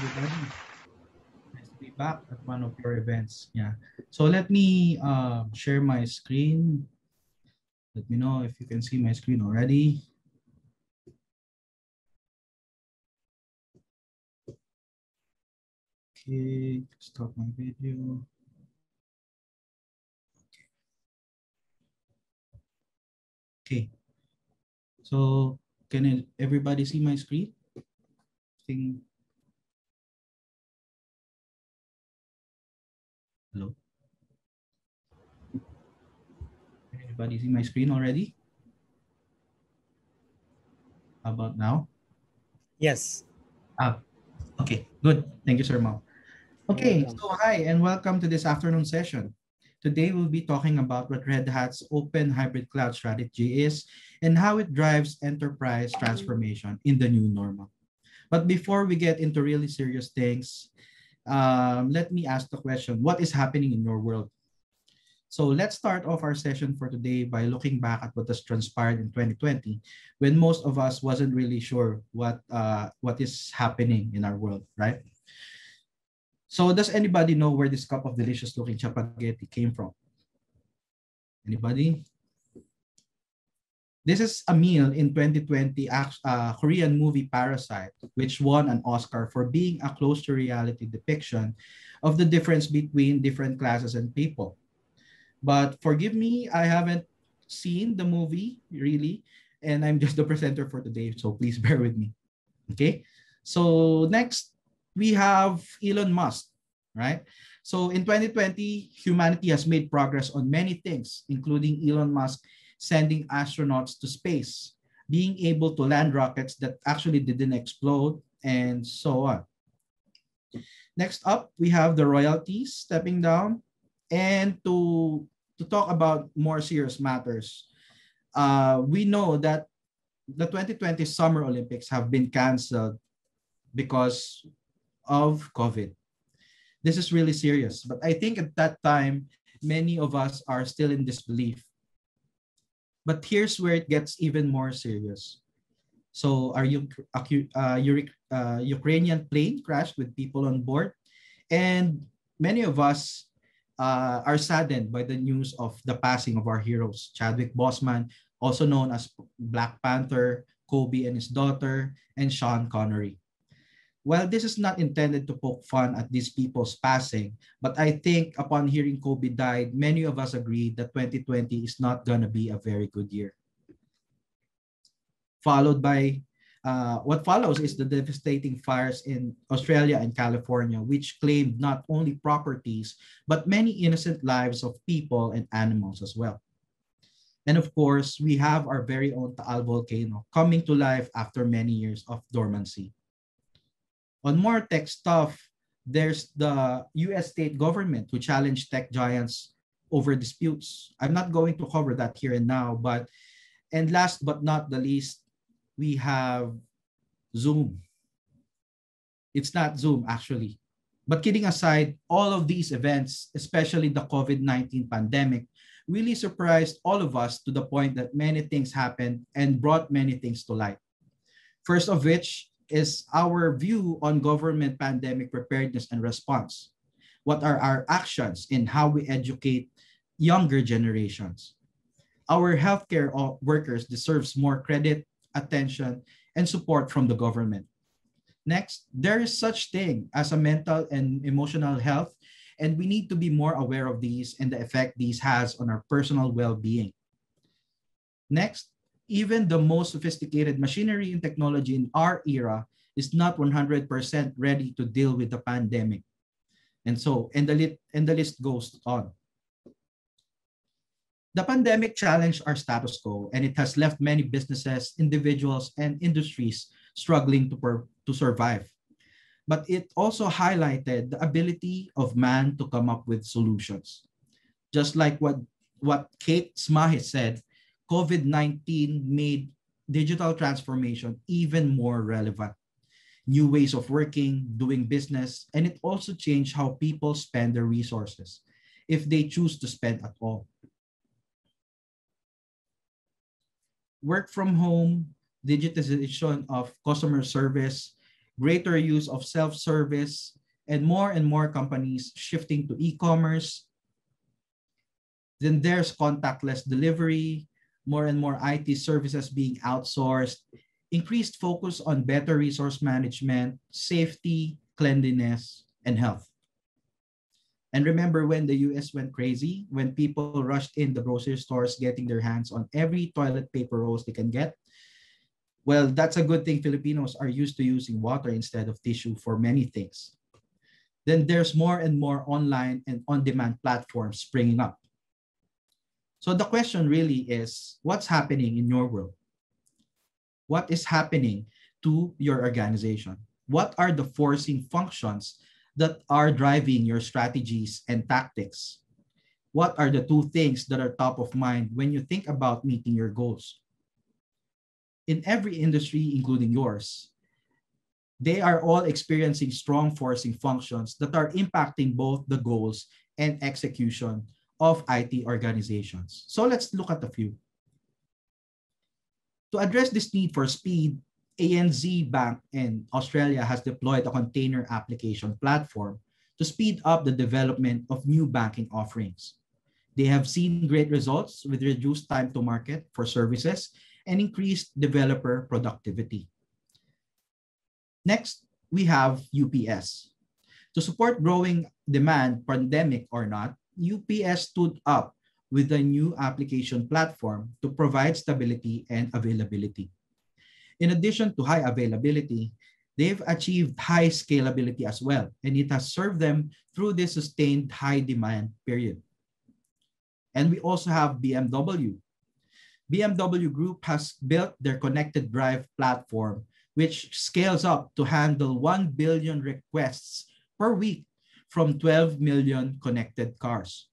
everybody. Nice to be back at one of your events. Yeah. So let me share my screen. Let me know if you can see my screen already. Okay, stop my video. Okay. So can everybody see my screen? Thing. Hello. Can everybody see my screen already? How about now? Yes. Ah, okay, good. Thank you, Sir Mao. You're Okay, welcome. so hi and welcome to this afternoon session. Today we'll be talking about what Red Hat's open hybrid cloud strategy is and how it drives enterprise transformation in the new normal. But before we get into really serious things, let me ask the question, what is happening in your world? So let's start off our session for today by looking back at what has transpired in 2020 when most of us wasn't really sure what is happening in our world, right? So does anybody know where this cup of delicious looking spaghetti came from? Anybody? This is a meal in 2020 Korean movie Parasite, which won an Oscar for being a close to reality depiction of the difference between different classes and people. But forgive me, I haven't seen the movie really, and I'm just the presenter for today, so please bear with me. Okay. So next, we have Elon Musk, right? So in 2020, humanity has made progress on many things, including Elon Musk sending astronauts to space, being able to land rockets that actually didn't explode, and so on. Next up, we have the royalties stepping down. And to talk about more serious matters, we know that the 2020 Summer Olympics have been canceled because of COVID. This is really serious. But I think at that time, many of us are still in disbelief. But here's where it gets even more serious. So, Ukrainian plane crashed with people on board, and many of us are saddened by the news of the passing of our heroes, Chadwick Boseman, also known as Black Panther, Kobe and his daughter, and Sean Connery. While this is not intended to poke fun at these people's passing, but I think upon hearing Kobe died, many of us agreed that 2020 is not going to be a very good year. Followed by what follows is the devastating fires in Australia and California, which claimed not only properties, but many innocent lives of people and animals as well. And of course, we have our very own Taal volcano coming to life after many years of dormancy. On more tech stuff, there's the US state government who challenged tech giants over disputes. I'm not going to cover that here and now, and last but not the least, we have Zoom. It's not Zoom actually. But kidding aside, all of these events, especially the COVID-19 pandemic, really surprised all of us to the point that many things happened and brought many things to light. First of which is our view on government pandemic preparedness and response. What are our actions in how we educate younger generations? Our healthcare workers deserves more credit, attention, and support from the government. Next, there is such thing as a mental and emotional health, and we need to be more aware of these and the effect these has on our personal well-being. Next, even the most sophisticated machinery and technology in our era is not 100% ready to deal with the pandemic. And the list goes on. The pandemic challenged our status quo, and it has left many businesses, individuals, and industries struggling to survive. But it also highlighted the ability of man to come up with solutions. Just like what Kate Smahi said, COVID-19 made digital transformation even more relevant. New ways of working, doing business, and it also changed how people spend their resources, if they choose to spend at all. Work from home, digitization of customer service, greater use of self-service, and more companies shifting to e-commerce. Then there's contactless delivery, more and more IT services being outsourced, increased focus on better resource management, safety, cleanliness, and health. And remember when the US went crazy, when people rushed in the grocery stores getting their hands on every toilet paper rolls they can get? Well, that's a good thing. Filipinos are used to using water instead of tissue for many things. Then there's more and more online and on-demand platforms springing up. So the question really is, what's happening in your world? What is happening to your organization? What are the forcing functions that are driving your strategies and tactics? What are the two things that are top of mind when you think about meeting your goals? In every industry, including yours, they are all experiencing strong forcing functions that are impacting both the goals and execution of IT organizations. So let's look at a few. To address this need for speed, ANZ Bank in Australia has deployed a container application platform to speed up the development of new banking offerings. They have seen great results with reduced time to market for services and increased developer productivity. Next, we have UPS. To support growing demand, pandemic or not, UPS stood up with a new application platform to provide stability and availability. In addition to high availability, they've achieved high scalability as well, and it has served them through this sustained high demand period. And we also have BMW. BMW Group has built their connected drive platform, which scales up to handle 1 billion requests per week from 12 million connected cars.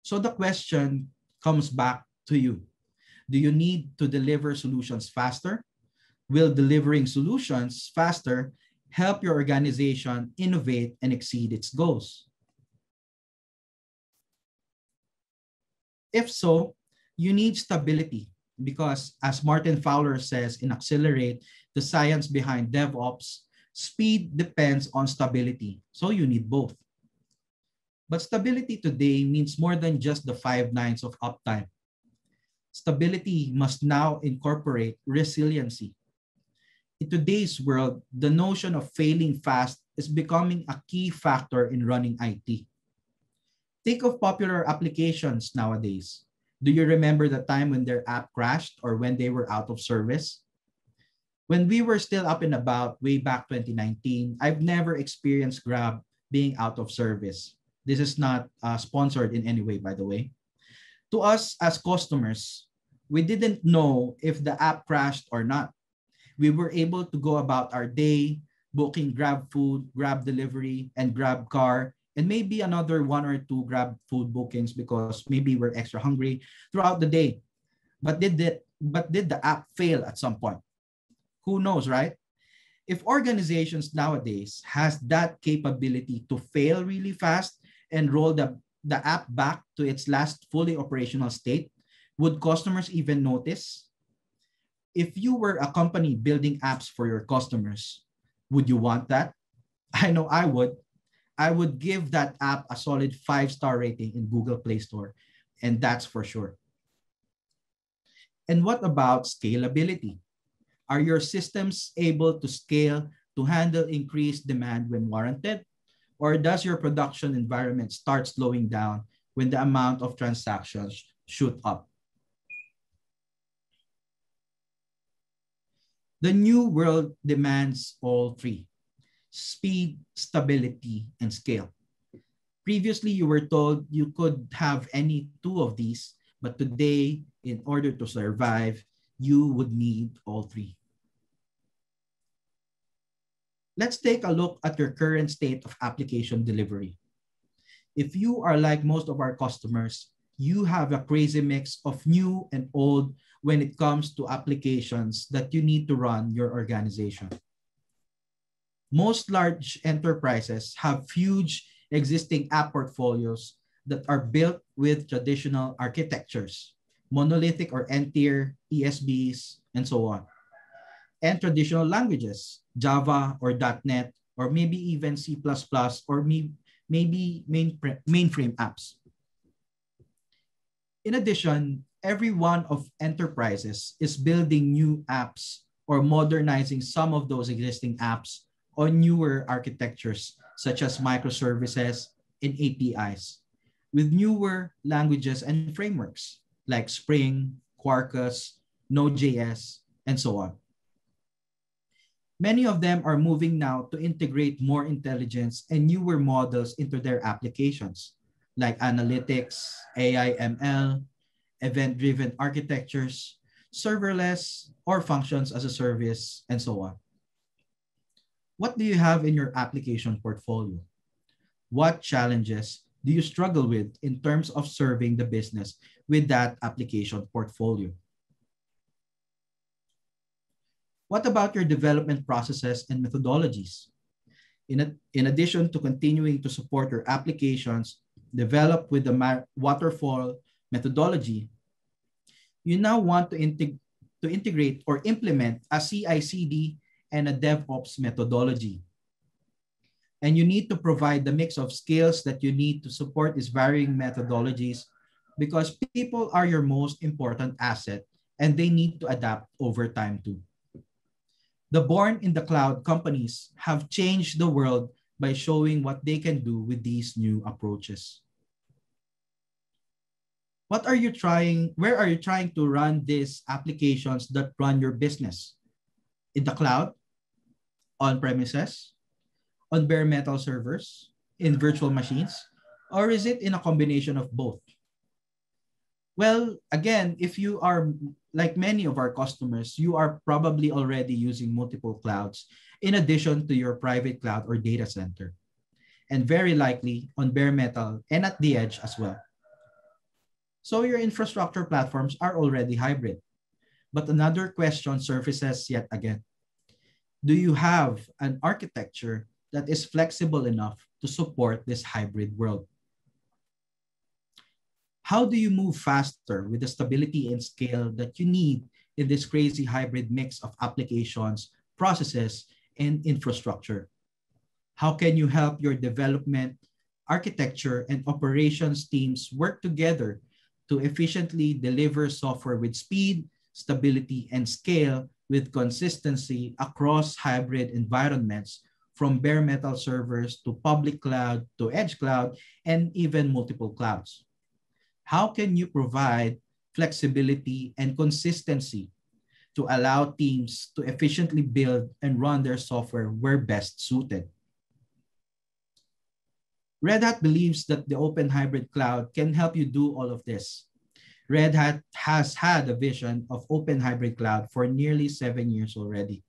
So the question comes back to you. Do you need to deliver solutions faster? Will delivering solutions faster help your organization innovate and exceed its goals? If so, you need stability because, as Martin Fowler says in Accelerate, the science behind DevOps, speed depends on stability. So you need both. But stability today means more than just the 5 nines of uptime. Stability must now incorporate resiliency. In today's world, the notion of failing fast is becoming a key factor in running IT. Think of popular applications nowadays. Do you remember the time when their app crashed or when they were out of service? When we were still up and about way back 2019, I've never experienced Grab being out of service. This is not sponsored in any way, by the way. To us as customers, we didn't know if the app crashed or not. We were able to go about our day, booking Grab food, Grab delivery, and Grab car, and maybe another 1 or 2 Grab food bookings because maybe we're extra hungry throughout the day. But did the app fail at some point? Who knows, right? If organizations nowadays has that capability to fail really fast and roll the app back to its last fully operational state, would customers even notice? If you were a company building apps for your customers, would you want that? I know I would. I would give that app a solid 5-star rating in Google Play Store, and that's for sure. And what about scalability? Are your systems able to scale to handle increased demand when warranted? Or does your production environment start slowing down when the amount of transactions shoot up? The new world demands all three: speed, stability, and scale. Previously, you were told you could have any 2 of these, but today, in order to survive, you would need all 3. Let's take a look at your current state of application delivery. If you are like most of our customers, you have a crazy mix of new and old when it comes to applications that you need to run your organization. Most large enterprises have huge existing app portfolios that are built with traditional architectures, monolithic or N-tier, ESBs, and so on. and traditional languages, Java or .NET, or maybe even C++, or maybe mainframe apps. In addition, every one of enterprises is building new apps or modernizing some of those existing apps on newer architectures such as microservices and APIs with newer languages and frameworks like Spring, Quarkus, Node.js, and so on. Many of them are moving now to integrate more intelligence and newer models into their applications, like analytics, AI ML, event-driven architectures, serverless, or functions as a service, and so on. What do you have in your application portfolio? What challenges do you struggle with in terms of serving the business with that application portfolio? What about your development processes and methodologies? In addition to continuing to support your applications developed with the waterfall methodology, you now want to integrate or implement a CI/CD and a DevOps methodology. And you need to provide the mix of skills that you need to support these varying methodologies because people are your most important asset and they need to adapt over time too. The born in the cloud companies have changed the world by showing what they can do with these new approaches. Where are you trying to run these applications that run your business? In the cloud, on premises, on bare metal servers, in virtual machines, or is it in a combination of both? Well, again, if you are like many of our customers, you are probably already using multiple clouds in addition to your private cloud or data center, and very likely on bare metal and at the edge as well. So your infrastructure platforms are already hybrid. But another question surfaces yet again. Do you have an architecture that is flexible enough to support this hybrid world? How do you move faster with the stability and scale that you need in this crazy hybrid mix of applications, processes, and infrastructure? How can you help your development, architecture, and operations teams work together to efficiently deliver software with speed, stability, and scale with consistency across hybrid environments from bare metal servers to public cloud to edge cloud and even multiple clouds? How can you provide flexibility and consistency to allow teams to efficiently build and run their software where best suited? Red Hat believes that the open hybrid cloud can help you do all of this. Red Hat has had a vision of open hybrid cloud for nearly 7 years already.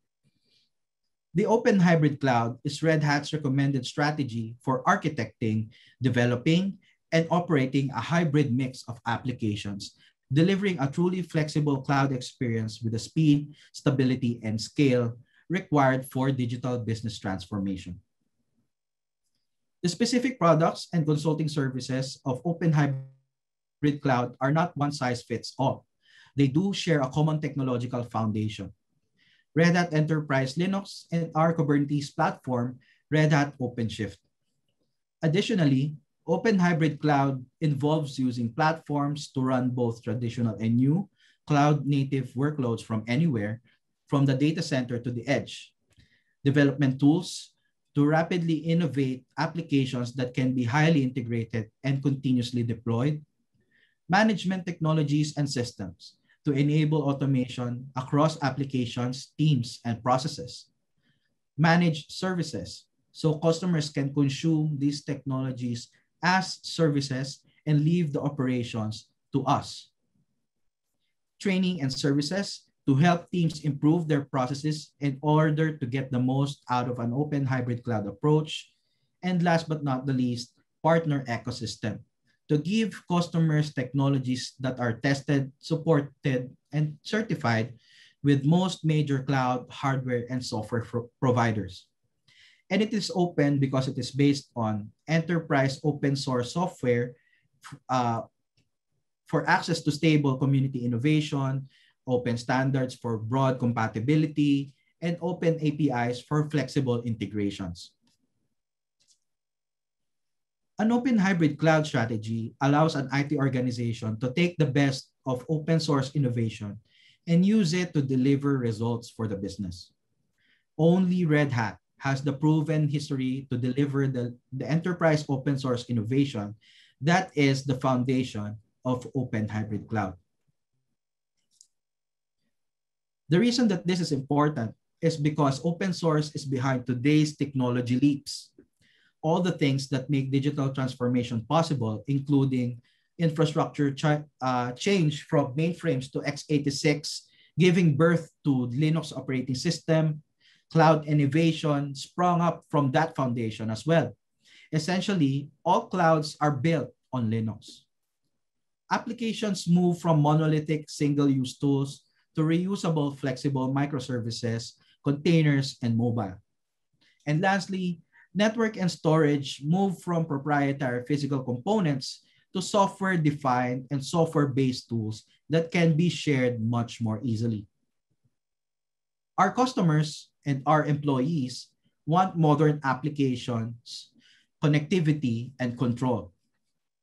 The open hybrid cloud is Red Hat's recommended strategy for architecting, developing, and operating a hybrid mix of applications, delivering a truly flexible cloud experience with the speed, stability, and scale required for digital business transformation. The specific products and consulting services of open hybrid cloud are not one size fits all. They do share a common technological foundation. Red Hat Enterprise Linux and our Kubernetes platform, Red Hat OpenShift. Additionally, open hybrid cloud involves using platforms to run both traditional and new cloud-native workloads from anywhere, from the data center to the edge. Development tools to rapidly innovate applications that can be highly integrated and continuously deployed. Management technologies and systems to enable automation across applications, teams, and processes. Managed services so customers can consume these technologies as services and leave the operations to us. Training and services to help teams improve their processes in order to get the most out of an open hybrid cloud approach. And last but not the least, partner ecosystem to give customers technologies that are tested, supported, and certified with most major cloud hardware and software providers. And it is open because it is based on enterprise open source software for access to stable community innovation, open standards for broad compatibility, and open APIs for flexible integrations. An open hybrid cloud strategy allows an IT organization to take the best of open source innovation and use it to deliver results for the business. Only Red Hat has the proven history to deliver the enterprise open source innovation that is the foundation of open hybrid cloud. The reason that this is important is because open source is behind today's technology leaps. All the things that make digital transformation possible, including infrastructure change from mainframes to x86, giving birth to Linux operating system, cloud innovation sprung up from that foundation as well. Essentially, all clouds are built on Linux. Applications move from monolithic single-use tools to reusable, flexible microservices, containers, and mobile. And lastly, network and storage move from proprietary physical components to software-defined and software-based tools that can be shared much more easily. Our customers and our employees want modern applications, connectivity, and control.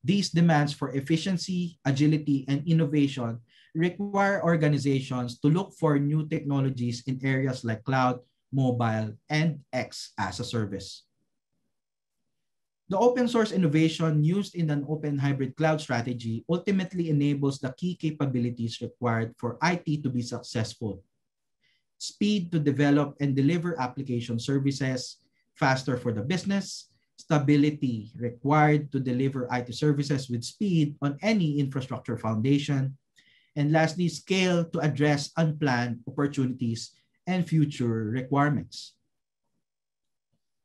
These demands for efficiency, agility, and innovation require organizations to look for new technologies in areas like cloud, mobile, and X as a service. The open source innovation used in an open hybrid cloud strategy ultimately enables the key capabilities required for IT to be successful. Speed to develop and deliver application services, faster for the business, stability required to deliver IT services with speed on any infrastructure foundation, and lastly, scale to address unplanned opportunities and future requirements.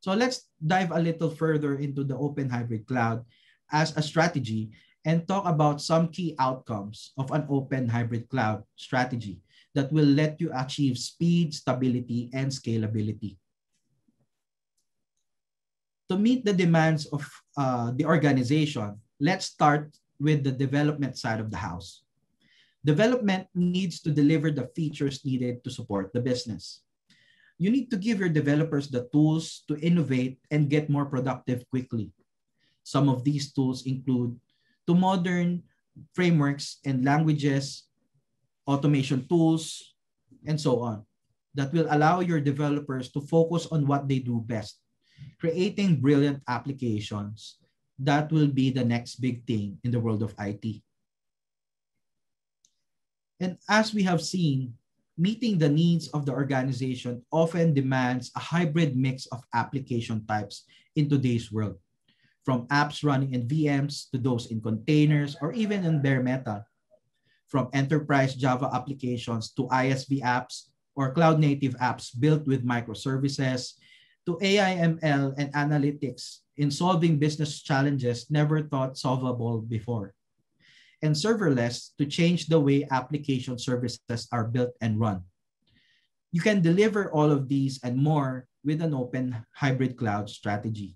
So let's dive a little further into the open hybrid cloud as a strategy and talk about some key outcomes of an open hybrid cloud strategy that will let you achieve speed, stability, and scalability. To meet the demands of the organization, let's start with the development side of the house. Development needs to deliver the features needed to support the business. You need to give your developers the tools to innovate and get more productive quickly. Some of these tools include to modern frameworks and languages, automation tools, and so on, that will allow your developers to focus on what they do best, creating brilliant applications that will be the next big thing in the world of IT. And as we have seen, meeting the needs of the organization often demands a hybrid mix of application types in today's world, from apps running in VMs to those in containers or even in bare metal, from enterprise Java applications to ISV apps or cloud-native apps built with microservices, to AI/ML and analytics in solving business challenges never thought solvable before, and serverless to change the way application services are built and run. You can deliver all of these and more with an open hybrid cloud strategy.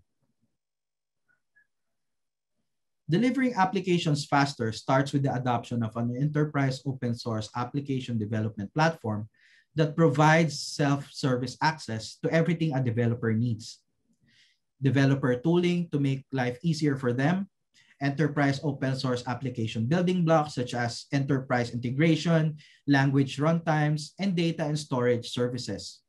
Delivering applications faster starts with the adoption of an enterprise open source application development platform that provides self-service access to everything a developer needs. Developer tooling to make life easier for them, enterprise open source application building blocks such as enterprise integration, language runtimes, and data and storage services.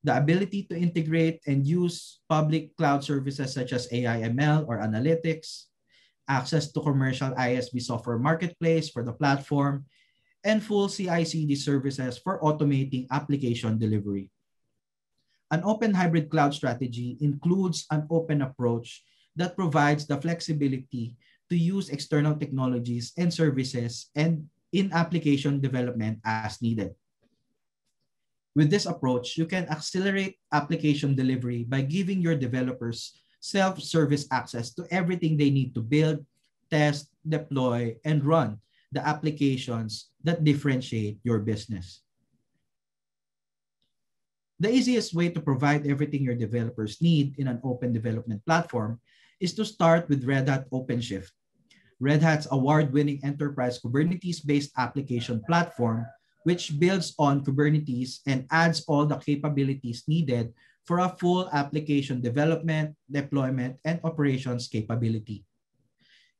The ability to integrate and use public cloud services such as AI/ML or analytics, access to commercial ISV software marketplace for the platform, and full CI/CD services for automating application delivery. An open hybrid cloud strategy includes an open approach that provides the flexibility to use external technologies and services and in application development as needed. With this approach, you can accelerate application delivery by giving your developers self-service access to everything they need to build, test, deploy, and run the applications that differentiate your business. The easiest way to provide everything your developers need in an open development platform is to start with Red Hat OpenShift, Red Hat's award-winning enterprise Kubernetes-based application platform which builds on Kubernetes and adds all the capabilities needed for a full application development, deployment, and operations capability.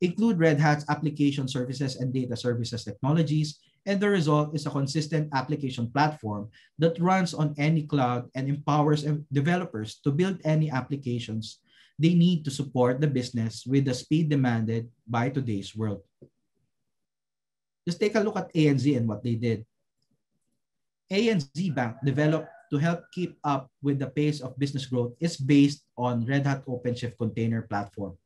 Include Red Hat's application services and data services technologies, and the result is a consistent application platform that runs on any cloud and empowers developers to build any applications they need to support the business with the speed demanded by today's world. Just take a look at ANZ and what they did. ANZ Bank, developed to help keep up with the pace of business growth, is based on Red Hat OpenShift container platform.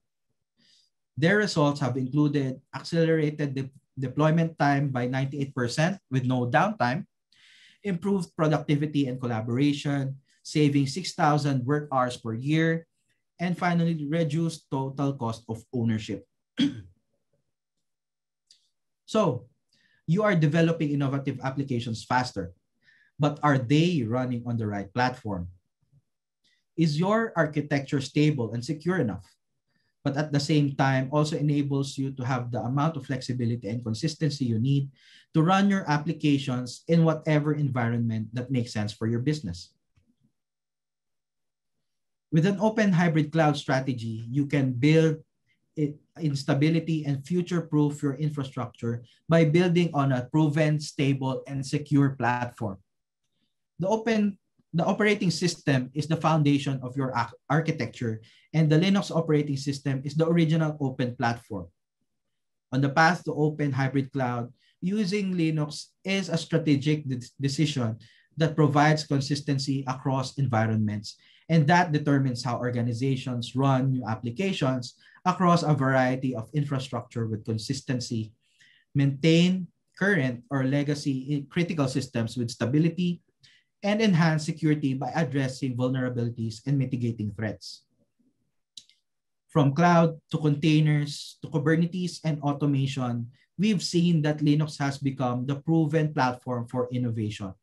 Their results have included accelerated deployment time by 98% with no downtime, improved productivity and collaboration, saving 6,000 work hours per year, and finally, reduced total cost of ownership. So, you are developing innovative applications faster, but are they running on the right platform? Is your architecture stable and secure enough? But at the same time also enables you to have the amount of flexibility and consistency you need to run your applications in whatever environment that makes sense for your business. With an open hybrid cloud strategy, you can build instability and future-proof your infrastructure by building on a proven, stable, and secure platform. The operating system is the foundation of your architecture, and the Linux operating system is the original open platform. On the path to open hybrid cloud, using Linux is a strategic decision that provides consistency across environments, and that determines how organizations run new applications across a variety of infrastructure with consistency, maintain current or legacy critical systems with stability, and enhance security by addressing vulnerabilities and mitigating threats. From cloud to containers to Kubernetes and automation, we've seen that Linux has become the proven platform for innovation.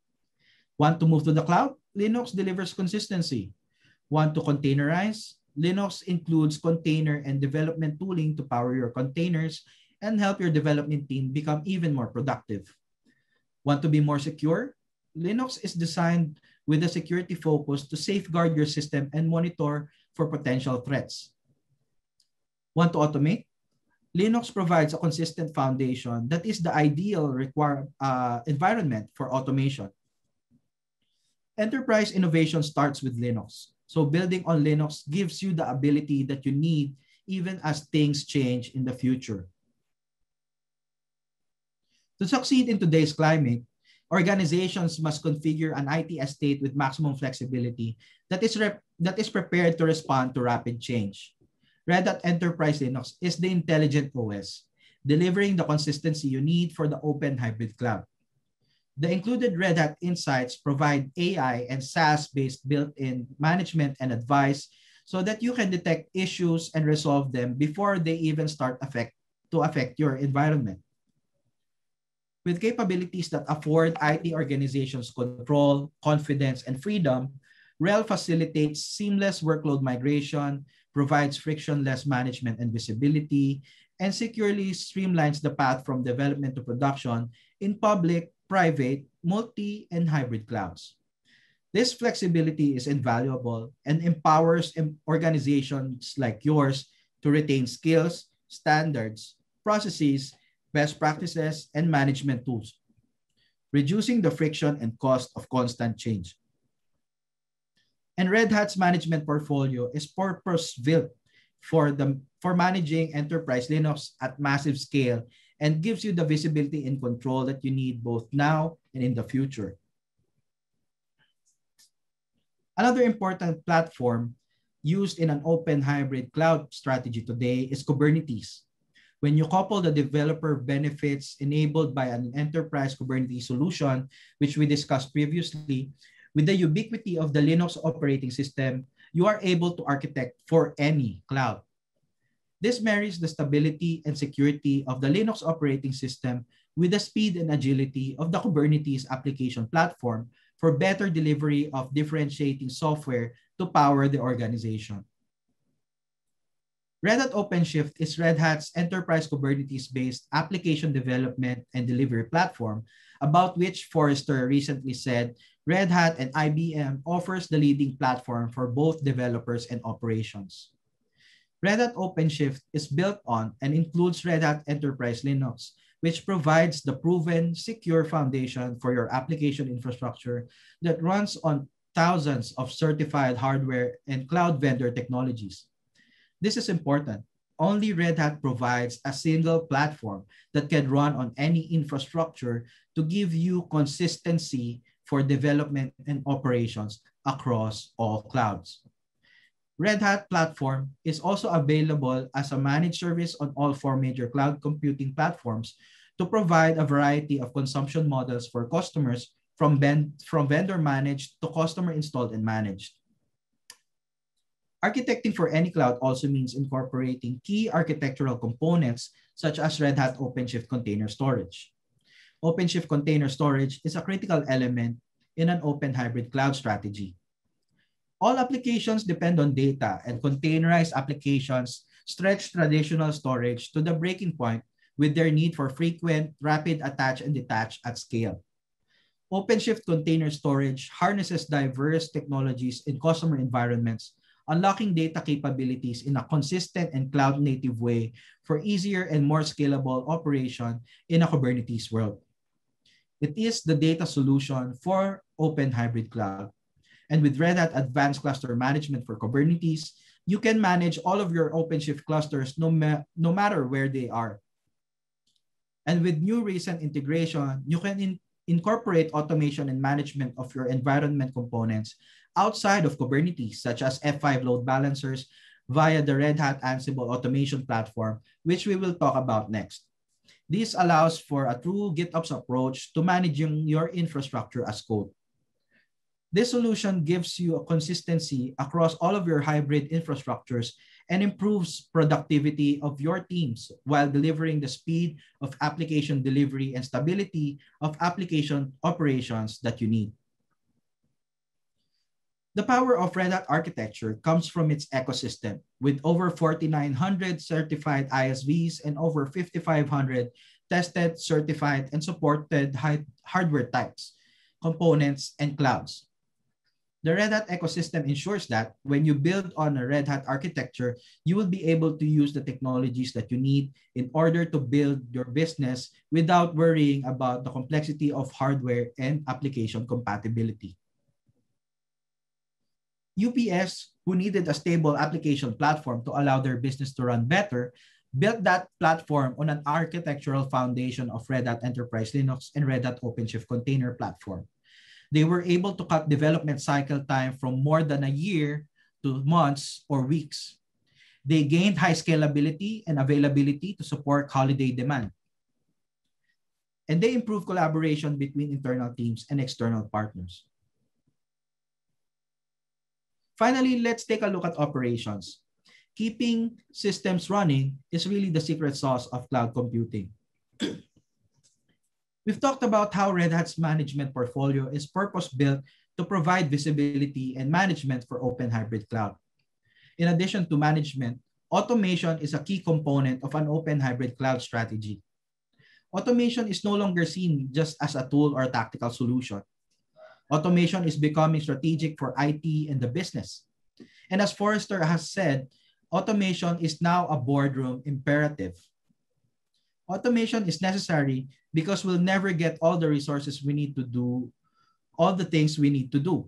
Want to move to the cloud? Linux delivers consistency. Want to containerize? Linux includes container and development tooling to power your containers and help your development team become even more productive. Want to be more secure? Linux is designed with a security focus to safeguard your system and monitor for potential threats. Want to automate? Linux provides a consistent foundation that is the ideal environment for automation. Enterprise innovation starts with Linux. So building on Linux gives you the ability that you need even as things change in the future. To succeed in today's climate, organizations must configure an IT estate with maximum flexibility that is prepared to respond to rapid change. Red Hat Enterprise Linux is the intelligent OS, delivering the consistency you need for the open hybrid cloud. The included Red Hat Insights provide AI and SaaS-based built-in management and advice so that you can detect issues and resolve them before they even start to affect your environment. With capabilities that afford IT organizations control, confidence, and freedom, RHEL facilitates seamless workload migration, provides frictionless management and visibility, and securely streamlines the path from development to production in public, private, multi, and hybrid clouds. This flexibility is invaluable and empowers organizations like yours to retain skills, standards, processes, best practices, and management tools, reducing the friction and cost of constant change. And Red Hat's management portfolio is purpose-built for managing enterprise Linux at massive scale and gives you the visibility and control that you need both now and in the future. Another important platform used in an open hybrid cloud strategy today is Kubernetes. When you couple the developer benefits enabled by an enterprise Kubernetes solution, which we discussed previously, with the ubiquity of the Linux operating system, you are able to architect for any cloud. This marries the stability and security of the Linux operating system with the speed and agility of the Kubernetes application platform for better delivery of differentiating software to power the organization. Red Hat OpenShift is Red Hat's enterprise Kubernetes-based application development and delivery platform, about which Forrester recently said Red Hat and IBM offers the leading platform for both developers and operations. Red Hat OpenShift is built on and includes Red Hat Enterprise Linux, which provides the proven, secure foundation for your application infrastructure that runs on thousands of certified hardware and cloud vendor technologies. This is important. Only Red Hat provides a single platform that can run on any infrastructure to give you consistency for development and operations across all clouds. Red Hat platform is also available as a managed service on all four major cloud computing platforms to provide a variety of consumption models for customers from vendor managed to customer installed and managed. Architecting for any cloud also means incorporating key architectural components such as Red Hat OpenShift Container Storage. OpenShift Container Storage is a critical element in an open hybrid cloud strategy. All applications depend on data, and containerized applications stretch traditional storage to the breaking point with their need for frequent, rapid attach and detach at scale. OpenShift Container Storage harnesses diverse technologies in customer environments, unlocking data capabilities in a consistent and cloud-native way for easier and more scalable operation in a Kubernetes world. It is the data solution for open hybrid cloud. And with Red Hat Advanced Cluster Management for Kubernetes, you can manage all of your OpenShift clusters no matter where they are. And with new recent integration, you can incorporate automation and management of your environment components outside of Kubernetes, such as F5 load balancers via the Red Hat Ansible automation platform, which we will talk about next. This allows for a true GitOps approach to managing your infrastructure as code. This solution gives you a consistency across all of your hybrid infrastructures and improves productivity of your teams while delivering the speed of application delivery and stability of application operations that you need. The power of Red Hat architecture comes from its ecosystem, with over 4,900 certified ISVs and over 5,500 tested, certified, and supported hardware types, components, and clouds. The Red Hat ecosystem ensures that when you build on a Red Hat architecture, you will be able to use the technologies that you need in order to build your business without worrying about the complexity of hardware and application compatibility. UPS, who needed a stable application platform to allow their business to run better, built that platform on an architectural foundation of Red Hat Enterprise Linux and Red Hat OpenShift Container Platform. They were able to cut development cycle time from more than a year to months or weeks. They gained high scalability and availability to support holiday demand. And they improved collaboration between internal teams and external partners. Finally, let's take a look at operations. Keeping systems running is really the secret sauce of cloud computing. We've talked about how Red Hat's management portfolio is purpose-built to provide visibility and management for open hybrid cloud. In addition to management, automation is a key component of an open hybrid cloud strategy. Automation is no longer seen just as a tool or a tactical solution. Automation is becoming strategic for IT and the business. And as Forrester has said, automation is now a boardroom imperative. Automation is necessary because we'll never get all the resources we need to do, all the things we need to do.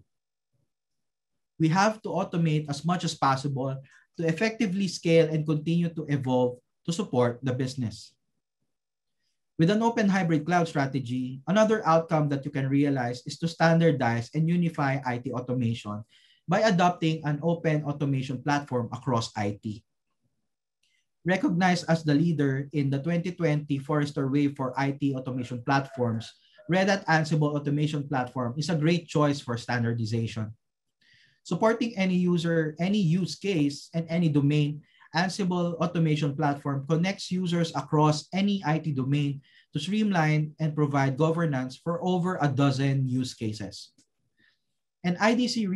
We have to automate as much as possible to effectively scale and continue to evolve to support the business. With an open hybrid cloud strategy, another outcome that you can realize is to standardize and unify IT automation by adopting an open automation platform across IT. Recognized as the leader in the 2020 Forrester Wave for IT automation platforms, Red Hat Ansible Automation Platform is a great choice for standardization. Supporting any user, any use case, and any domain, Ansible Automation Platform connects users across any IT domain to streamline and provide governance for over a dozen use cases. And IDC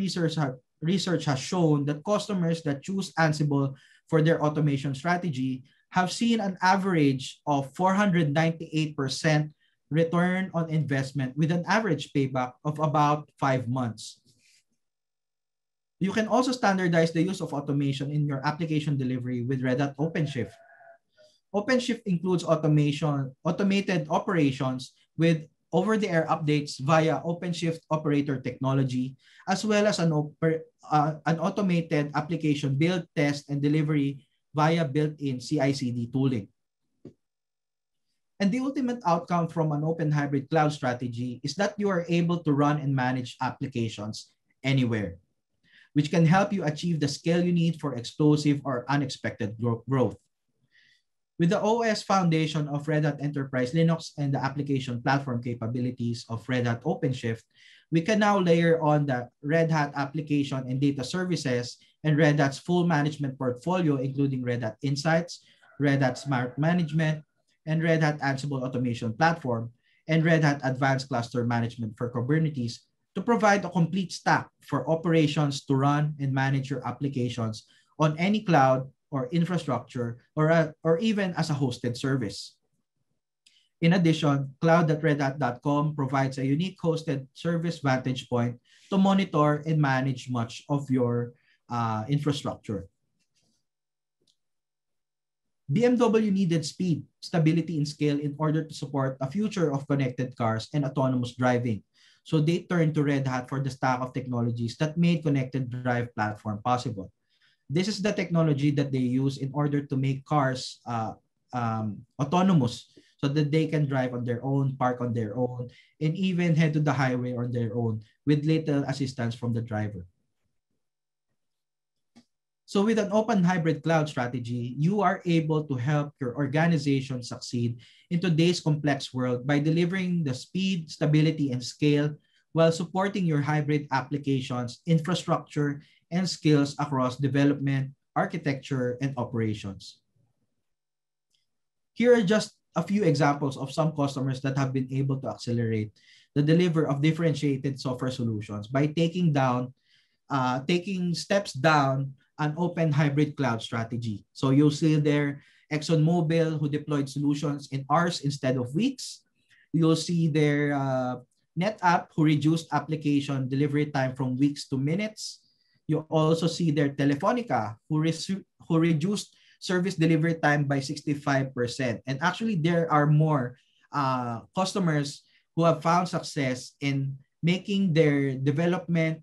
research has shown that customers that choose Ansible for their automation strategy have seen an average of 498% return on investment with an average payback of about 5 months. You can also standardize the use of automation in your application delivery with RedHat OpenShift. OpenShift includes automated operations with over-the-air updates via OpenShift operator technology, as well as an automated application build, test, and delivery via built-in CI/CD tooling. And the ultimate outcome from an open hybrid cloud strategy is that you are able to run and manage applications anywhere, which can help you achieve the scale you need for explosive or unexpected growth. With the OS foundation of Red Hat Enterprise Linux and the application platform capabilities of Red Hat OpenShift, we can now layer on the Red Hat application and data services and Red Hat's full management portfolio, including Red Hat Insights, Red Hat Smart Management, and Red Hat Ansible Automation Platform, and Red Hat Advanced Cluster Management for Kubernetes to provide a complete stack for operations to run and manage your applications on any cloud or infrastructure or even as a hosted service. In addition, cloud.redhat.com provides a unique hosted service vantage point to monitor and manage much of your infrastructure. BMW needed speed, stability, and scale in order to support a future of connected cars and autonomous driving. So they turned to Red Hat for the stack of technologies that made connected drive platform possible. This is the technology that they use in order to make cars autonomous so that they can drive on their own, park on their own, and even head to the highway on their own with little assistance from the driver. So with an open hybrid cloud strategy, you are able to help your organization succeed in today's complex world by delivering the speed, stability, and scale while supporting your hybrid applications, infrastructure, and skills across development, architecture, and operations. Here are just a few examples of some customers that have been able to accelerate the delivery of differentiated software solutions by taking steps down an open hybrid cloud strategy. So you'll see there ExxonMobil, who deployed solutions in hours instead of weeks. You'll see there NetApp, who reduced application delivery time from weeks to minutes. You also see there Telefonica, who reduced service delivery time by 65%. And actually, there are more customers who have found success in making their development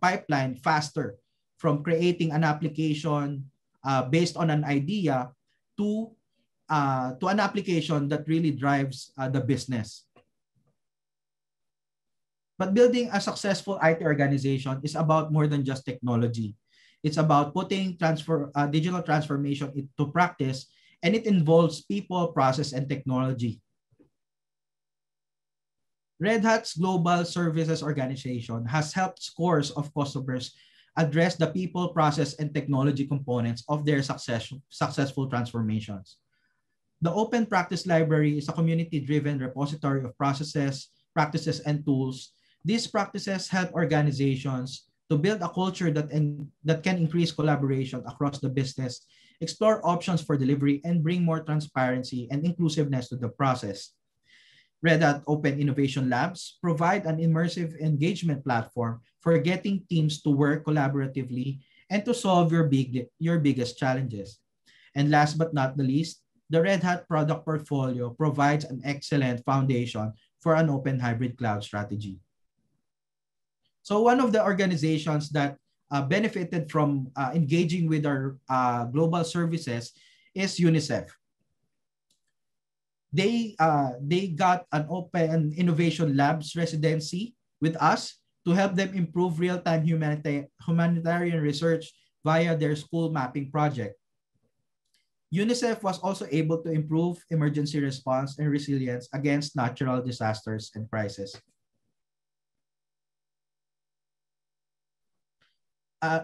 pipeline faster, from creating an application based on an idea to an application that really drives the business. But building a successful IT organization is about more than just technology. It's about putting digital transformation into practice, and it involves people, process, and technology. Red Hat's Global Services Organization has helped scores of customers address the people, process, and technology components of their successful transformations. The Open Practice Library is a community-driven repository of processes, practices, and tools. These practices help organizations to build a culture that can increase collaboration across the business, explore options for delivery, and bring more transparency and inclusiveness to the process. Red Hat Open Innovation Labs provide an immersive engagement platform for getting teams to work collaboratively and to solve your biggest challenges. And last but not the least, the Red Hat product portfolio provides an excellent foundation for an open hybrid cloud strategy. So one of the organizations that benefited from engaging with our global services is UNICEF. They got an Open Innovation Labs residency with us to help them improve real-time humanitarian research via their school mapping project. UNICEF was also able to improve emergency response and resilience against natural disasters and crises.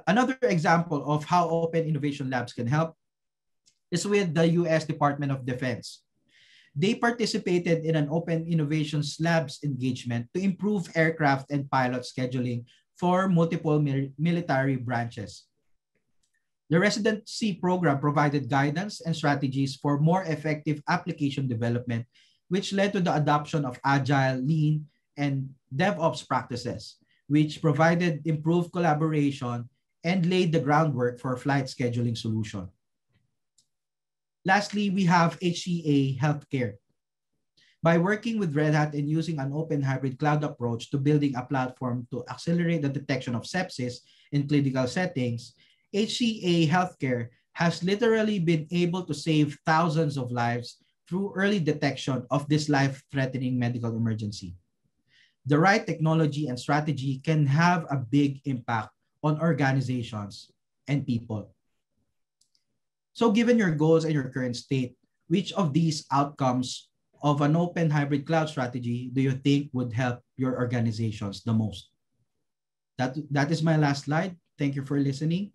Another example of how Open Innovation Labs can help is with the US Department of Defense. They participated in an Open Innovations Labs engagement to improve aircraft and pilot scheduling for multiple military branches. The residency program provided guidance and strategies for more effective application development, which led to the adoption of agile, lean, and DevOps practices, which provided improved collaboration and laid the groundwork for flight scheduling solution. Lastly, we have HCA Healthcare. By working with Red Hat and using an open hybrid cloud approach to building a platform to accelerate the detection of sepsis in clinical settings, HCA Healthcare has literally been able to save thousands of lives through early detection of this life-threatening medical emergency. The right technology and strategy can have a big impact on organizations and people. So given your goals and your current state, which of these outcomes of an open hybrid cloud strategy do you think would help your organizations the most? That is my last slide. Thank you for listening.